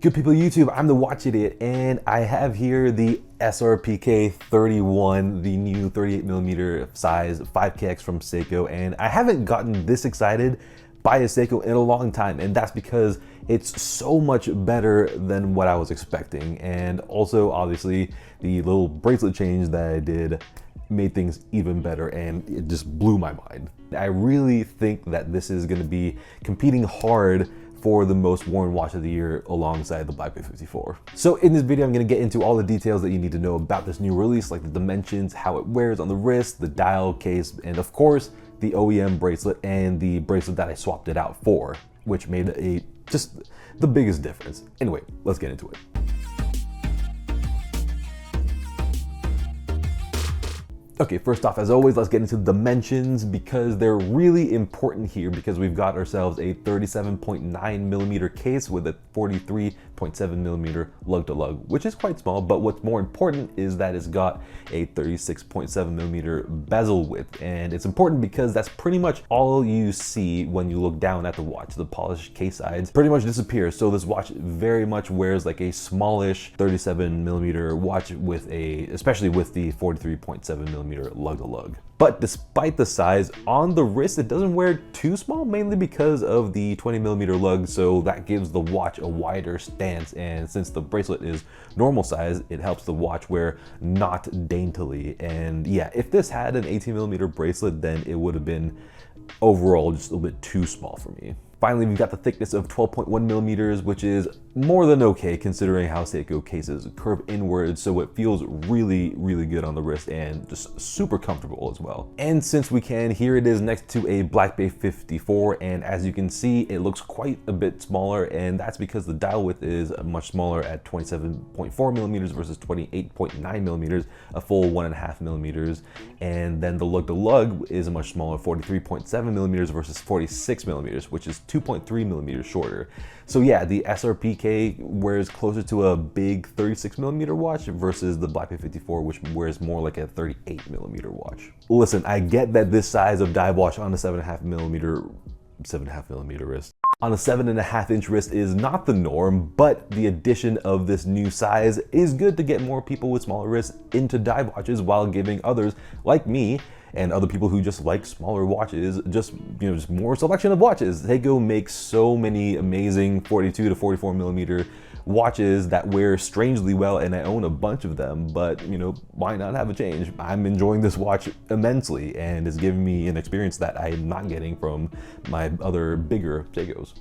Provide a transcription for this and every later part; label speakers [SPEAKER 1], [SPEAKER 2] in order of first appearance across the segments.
[SPEAKER 1] Good people of YouTube, I'm the Watch Idiot, and I have here the SRPK31, the new 38mm size 5KX from Seiko, and I haven't gotten this excited by a Seiko in a long time, and that's because it's so much better than what I was expecting. And also, obviously, the little bracelet change that I did made things even better, and it just blew my mind. I really think that this is going to be competing hard for the most worn watch of the year alongside the Black Bay 54. So in this video, I'm going to get into all the details that you need to know about this new release, like the dimensions, how it wears on the wrist, the dial, case, and of course, the OEM bracelet and the bracelet that I swapped it out for, which made just the biggest difference. Anyway, let's get into it. Okay, first off, as always, let's get into the dimensions because they're really important here because we've got ourselves a 37.9mm case with a 43.7mm lug-to-lug, which is quite small, but what's more important is that it's got a 36.7mm bezel width, and it's important because that's pretty much all you see when you look down at the watch. The polished case sides pretty much disappear, so this watch very much wears like a smallish 37mm watch with especially with the 43.7mm lug-to-lug. But despite the size, on the wrist it doesn't wear too small, mainly because of the 20mm lug, so that gives the watch a wider stance, and since the bracelet is normal size, it helps the watch wear not daintily. And yeah, if this had an 18mm bracelet, then it would have been overall just a little bit too small for me. Finally, we've got the thickness of 12.1mm, which is more than okay considering how Seiko cases curve inwards, so it feels really, really good on the wrist and just super comfortable as well. And since we can, here it is next to a Black Bay 54, and as you can see, it looks quite a bit smaller, and that's because the dial width is much smaller at 27.4mm versus 28.9mm, a full 1.5mm, and then the lug-to-lug is a much smaller 43.7mm versus 46mm, which is 2.3mm shorter. So yeah, the SRPK wears closer to a big 36mm watch versus the Black Bay 54, which wears more like a 38mm watch. Listen, I get that this size of dive watch on a 7.5mm wrist. On a 7.5-inch wrist is not the norm, but the addition of this new size is good to get more people with smaller wrists into dive watches while giving others like me and other people who just like smaller watches just more selection of watches. Seiko makes so many amazing 42 to 44mm watches that wear strangely well, and I own a bunch of them, but why not have a change? I'm enjoying this watch immensely, and it's giving me an experience that I'm not getting from my other bigger Seikos.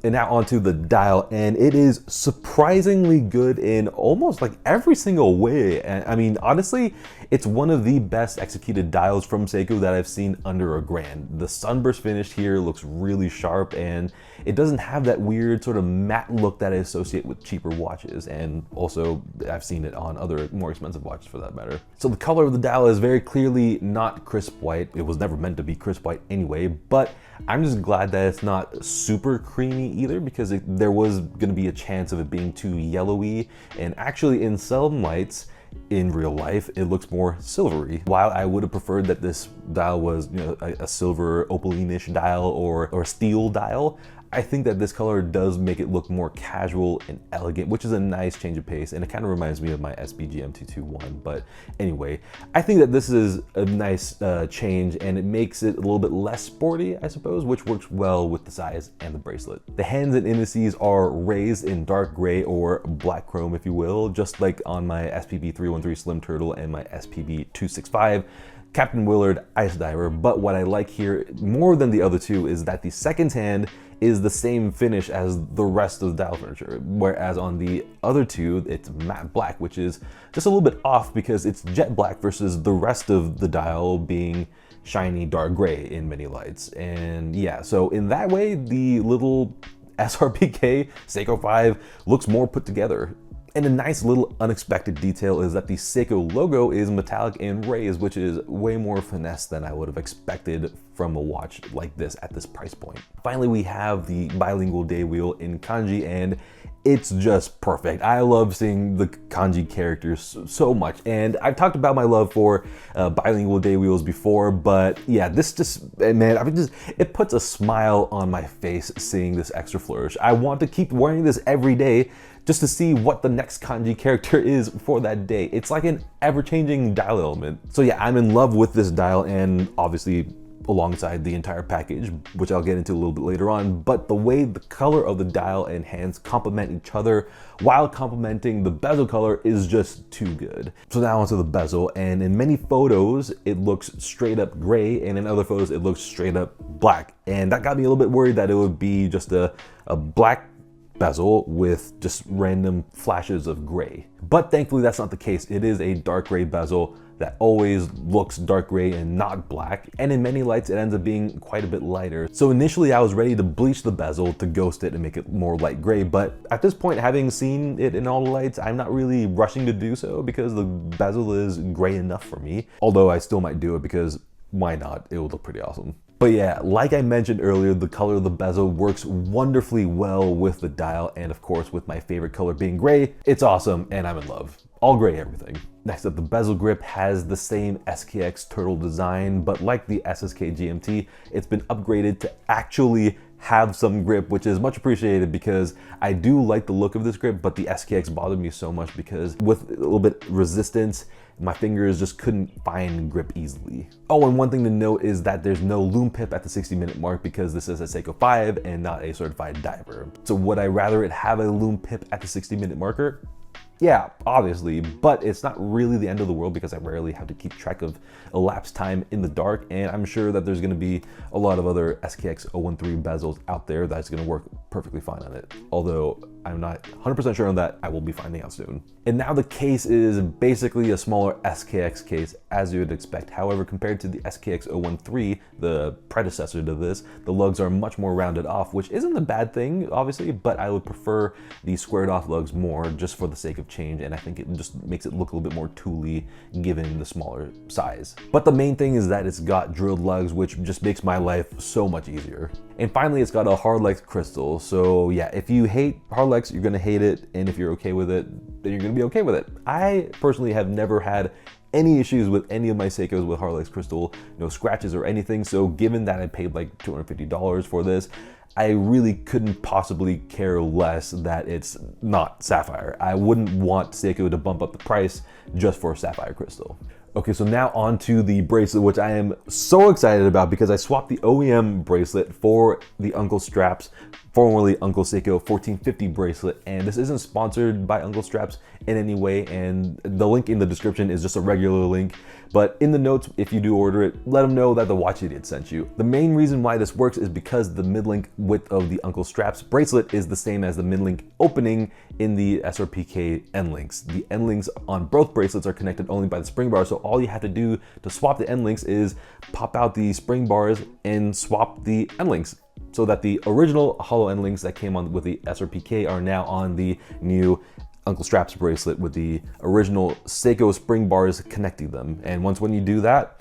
[SPEAKER 1] And now onto the dial, and it is surprisingly good in almost like every single way. And I mean, honestly, it's one of the best executed dials from Seiko that I've seen under $1,000. The sunburst finish here looks really sharp, and it doesn't have that weird sort of matte look that I associate with cheaper watches. And also, I've seen it on other more expensive watches for that matter. So the color of the dial is very clearly not crisp white. It was never meant to be crisp white anyway, but I'm just glad that it's not super creamy either, because there was going to be a chance of it being too yellowy, and actually in some lights in real life it looks more silvery. While I would have preferred that this dial was a silver opalinish dial or a steel dial, I think that this color does make it look more casual and elegant, which is a nice change of pace, and it kind of reminds me of my SPG M221. But anyway, I think that this is a nice change, and it makes it a little bit less sporty, I suppose, which works well with the size and the bracelet. The hands and indices are raised in dark gray or black chrome, if you will, just like on my SPB313 Slim Turtle and my SPB265 Captain Willard Ice Diver. But what I like here more than the other two is that the second hand is the same finish as the rest of the dial furniture, whereas on the other two it's matte black, which is just a little bit off because it's jet black versus the rest of the dial being shiny dark gray in many lights. And yeah, so in that way the little SRPK Seiko 5 looks more put together. And a nice little unexpected detail is that the Seiko logo is metallic and raised, which is way more finesse than I would have expected from a watch like this at this price point. Finally, we have the bilingual day wheel in kanji, and it's just perfect. I love seeing the kanji characters so much, and I've talked about my love for bilingual day wheels before, but yeah, this just, man, it puts a smile on my face seeing this extra flourish. I want to keep wearing this every day just to see what the next kanji character is for that day. It's like an ever-changing dial element. So yeah, I'm in love with this dial, and obviously alongside the entire package, which I'll get into a little bit later on, but the way the color of the dial and hands complement each other while complementing the bezel color is just too good. So now onto the bezel, and in many photos it looks straight up gray, and in other photos it looks straight up black, and that got me a little bit worried that it would be just a black bezel with just random flashes of gray. But thankfully that's not the case. It is a dark gray bezel that always looks dark gray and not black, and in many lights it ends up being quite a bit lighter. So initially I was ready to bleach the bezel to ghost it and make it more light gray, but at this point, having seen it in all the lights, I'm not really rushing to do so because the bezel is gray enough for me, although I still might do it because why not? It will look pretty awesome. But yeah, like I mentioned earlier, the color of the bezel works wonderfully well with the dial, and of course with my favorite color being gray, it's awesome and I'm in love. All gray everything. Next up, the bezel grip has the same SKX turtle design, but like the SSK GMT, it's been upgraded to actually have some grip, which is much appreciated because I do like the look of this grip, but the SKX bothered me so much because with a little bit resistance, my fingers just couldn't find grip easily. Oh, and one thing to note is that there's no loom pip at the 60-minute mark because this is a Seiko 5 and not a certified diver. So would I rather it have a loom pip at the 60-minute marker? Yeah, obviously, but it's not really the end of the world because I rarely have to keep track of elapsed time in the dark, and I'm sure that there's gonna be a lot of other SKX 013 bezels out there that's gonna work perfectly fine on it. Although I'm not 100% sure on that, I will be finding out soon. And now the case is basically a smaller SKX case, as you would expect. However, compared to the SKX 013, the predecessor to this, the lugs are much more rounded off, which isn't a bad thing, obviously, but I would prefer the squared off lugs more just for the sake of change, and I think it just makes it look a little bit more tooly given the smaller size. But the main thing is that it's got drilled lugs, which just makes my life so much easier. And finally, it's got a Hardlex crystal. So yeah, if you hate Hardlex, you're gonna hate it, and if you're okay with it, then you're gonna be okay with it. I personally have never had any issues with any of my Seikos with Hardlex crystal, no scratches or anything, so given that I paid like $250 for this, I really couldn't possibly care less that it's not sapphire. I wouldn't want Seiko to bump up the price just for sapphire crystal. Okay, so now on to the bracelet, which I am so excited about because I swapped the OEM bracelet for the Uncle Straps, formerly Uncle Seiko 1450 bracelet, and this isn't sponsored by Uncle Straps in any way, and the link in the description is just a regular link, but in the notes, if you do order it, let them know that the Watch Idiot sent you. The main reason why this works is because the mid-link width of the Uncle Straps bracelet is the same as the mid-link opening in the SRPK end links. The end links on both bracelets are connected only by the spring bar, so all you have to do to swap the end links is pop out the spring bars and swap the end links, so that the original hollow end links that came on with the SRPK are now on the new Uncle Straps bracelet with the original Seiko spring bars connecting them. And when you do that,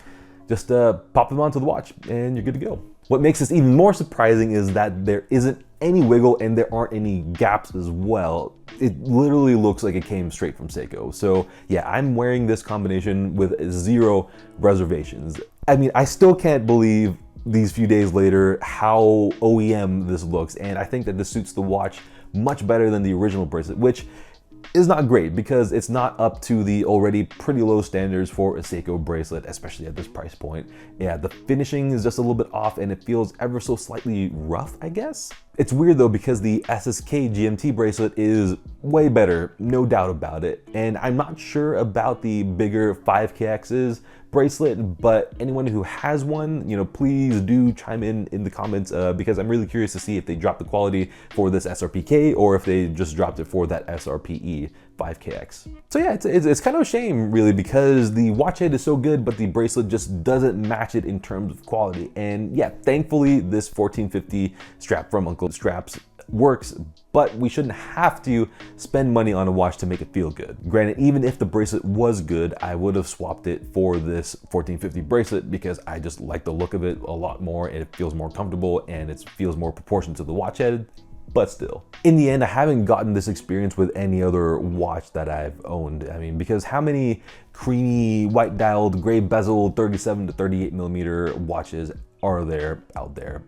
[SPEAKER 1] just pop them onto the watch and you're good to go. What makes this even more surprising is that there isn't any wiggle and there aren't any gaps as well. It literally looks like it came straight from Seiko. So yeah, I'm wearing this combination with 0 reservations. I mean, I still can't believe these few days later how OEM this looks, and I think that this suits the watch much better than the original bracelet, which is not great because it's not up to the already pretty low standards for a Seiko bracelet, especially at this price point. Yeah, the finishing is just a little bit off and it feels ever so slightly rough, I guess. It's weird though because the SSK GMT bracelet is way better, no doubt about it. And I'm not sure about the bigger 5KX's bracelet, but anyone who has one, please do chime in the comments because I'm really curious to see if they dropped the quality for this SRPK or if they just dropped it for that SRPE 5KX. So yeah, it's kind of a shame really because the watch head is so good, but the bracelet just doesn't match it in terms of quality. And yeah, thankfully this 1450 strap from Uncle Straps works, but we shouldn't have to spend money on a watch to make it feel good. Granted, even if the bracelet was good, I would have swapped it for this 1450 bracelet because I just like the look of it a lot more and it feels more comfortable and it feels more proportioned to the watch head. But still, in the end, I haven't gotten this experience with any other watch that I've owned. I mean, because how many creamy, white dialed, gray bezel, 37 to 38 millimeter watches are there out there?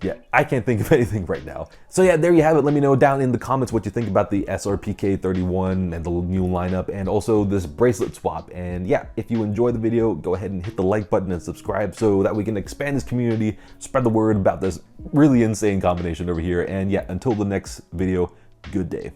[SPEAKER 1] Yeah, I can't think of anything right now. So yeah, there you have it. Let me know down in the comments what you think about the SRPK31 and the new lineup, and also this bracelet swap. And yeah, if you enjoyed the video, go ahead and hit the like button and subscribe so that we can expand this community, spread the word about this really insane combination over here. And yeah, until the next video, good day.